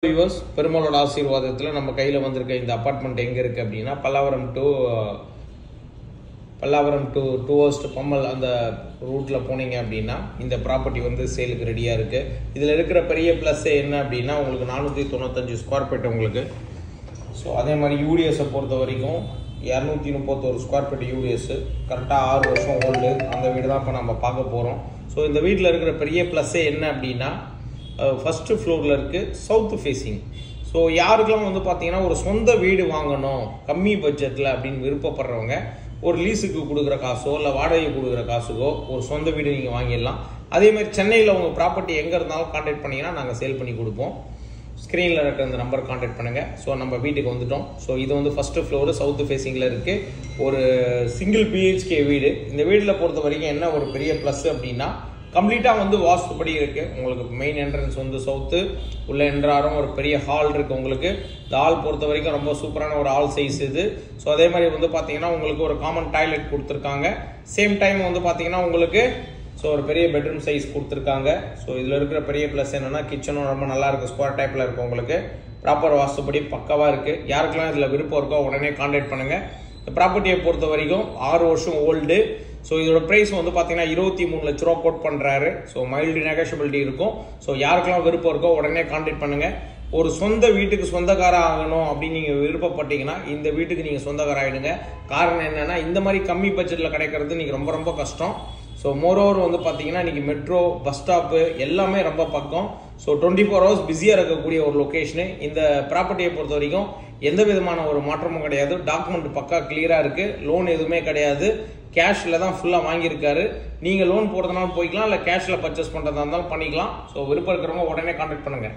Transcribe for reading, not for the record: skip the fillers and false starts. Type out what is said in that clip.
Viewers, பெருமாளோட ஆசீர்வாதத்தில் நம்ம கையில் வந்திருக்க இந்த அப்பார்ட்மெண்ட் எங்கே இருக்குது அப்படின்னா பல்லாவரம் டு டுவர்ஸ்ட் பம்மல் அந்த ரூட்டில் போனீங்க அப்படின்னா இந்த ப்ராப்பர்ட்டி வந்து சேலுக்கு ரெடியாக இருக்குது. இதில் இருக்கிற பெரிய ப்ளஸ்ஸே என்ன அப்படின்னா உங்களுக்கு 495 ஸ்கொயர் ஃபீட் உங்களுக்கு. ஸோ அதே மாதிரி யூடிஎஸை பொறுத்த வரைக்கும் 231 ஸ்கொயர் ஃபீட் யூடிஎஸ், கரெக்டாக 6 வருஷம் ஓல்டு. அந்த வீடு தான் இப்போ நம்ம பார்க்க போகிறோம். ஸோ இந்த வீட்டில் இருக்கிற பெரிய ப்ளஸ்ஸே என்ன அப்படின்னா ஃபஸ்ட்டு ஃப்ளோரில் இருக்குது சவுத்து ஃபேஸிங். ஸோ யாருக்கெல்லாம் வந்து பார்த்தீங்கன்னா ஒரு சொந்த வீடு வாங்கணும் கம்மி பட்ஜெட்டில் அப்படின்னு விருப்பப்படுறவங்க ஒரு லீஸுக்கு கொடுக்குற காசோ இல்லை வாடகைக்கு கொடுக்குற காசுக்கோ ஒரு சொந்த வீடு நீங்கள் வாங்கிடலாம். அதேமாதிரி சென்னையில் உங்கள் ப்ராப்பர்ட்டி எங்கே இருந்தாலும் கான்டாக்ட் பண்ணிங்கன்னா நாங்கள் சேல் பண்ணி கொடுப்போம். ஸ்க்ரீனில் இருக்கிற இந்த நம்பர் கான்டாக்ட் பண்ணுங்கள். ஸோ நம்ம வீட்டுக்கு வந்துட்டோம். ஸோ இது வந்து ஃபஸ்ட்டு ஃப்ளோரு சவுத்து ஃபேஸிங்கில் இருக்குது. ஒரு சிங்கிள் பிஹெச்கே வீடு. இந்த வீட்டில் பொறுத்த வரைக்கும் என்ன ஒரு பெரிய ப்ளஸ் அப்படின்னா கம்ப்ளீட்டாக வந்து வாஸ்துபடி இருக்குது. உங்களுக்கு மெயின் என்ட்ரன்ஸ் வந்து சவுத்து, உள்ள என்ட்ராரும் ஒரு பெரிய ஹால் இருக்குது உங்களுக்கு. இந்த ஹால் பொறுத்த வரைக்கும் ரொம்ப சூப்பரான ஒரு ஹால் சைஸ் இது. ஸோ அதே மாதிரி வந்து பார்த்தீங்கன்னா உங்களுக்கு ஒரு காமன் டாய்லெட் கொடுத்துருக்காங்க. சேம் டைம் வந்து பார்த்தீங்கன்னா உங்களுக்கு ஸோ ஒரு பெரிய பெட்ரூம் சைஸ் கொடுத்துருக்காங்க. ஸோ இதில் இருக்கிற பெரிய ப்ளஸ் என்னென்னா கிச்சனும் ரொம்ப நல்லா இருக்குது. ஸ்கொயர் டைப்பில் இருக்குது உங்களுக்கு. ப்ராப்பர் வாஸ்துபடி பக்கவாக இருக்குது. யாருக்கெல்லாம் இதில் விருப்பம் இருக்கோ உடனே கான்டாக்ட் பண்ணுங்கள். இந்த ப்ராப்பர்ட்டியை பொறுத்த வரைக்கும் 6 வருஷம் ஓல்டு. ஸோ இதோட ப்ரைஸ் வந்து பார்த்தீங்கன்னா 23 லட்ச ரூபா கோட் பண்ணுறாரு. ஸோ மைல்டு நெகோஷியபிலிட்டி இருக்கும். ஸோ யாருக்கெல்லாம் விருப்பம் இருக்கோ உடனே கான்டாக்ட் பண்ணுங்கள். ஒரு சொந்த வீட்டுக்கு சொந்தக்கார ஆகணும் அப்படின்னு நீங்கள் விருப்பப்பட்டீங்கன்னா இந்த வீட்டுக்கு நீங்கள் சொந்தக்கார ஆகிடுங்க. காரணம் என்னென்னா இந்த மாதிரி கம்மி பட்ஜெட்டில் கிடைக்கிறது இன்றைக்கி ரொம்ப ரொம்ப கஷ்டம். ஸோ மோரோவர் வந்து பார்த்தீங்கன்னா இன்றைக்கி மெட்ரோ பஸ் ஸ்டாப்பு எல்லாமே ரொம்ப பக்கம். ஸோ 24 ஹவர்ஸ் பிஸியாக இருக்கக்கூடிய ஒரு லொக்கேஷனு. இந்த ப்ராப்பர்ட்டியை பொறுத்த வரைக்கும் எந்த விதமான ஒரு மாற்றமும் கிடையாது. டாக்குமெண்ட் பக்கா கிளியராக இருக்குது. லோன் எதுவுமே கிடையாது. கேஷில் தான் ஃபுல்லாக வாங்கியிருக்காரு. நீங்கள் லோன் போடுறதுனாலும் போய்க்கலாம், இல்லை கேஷில் பர்ச்சேஸ் பண்ணுறதா இருந்தாலும் பண்ணிக்கலாம். ஸோ விருப்பம் இருக்கிறவங்க உடனே கான்டாக்ட் பண்ணுங்கள்.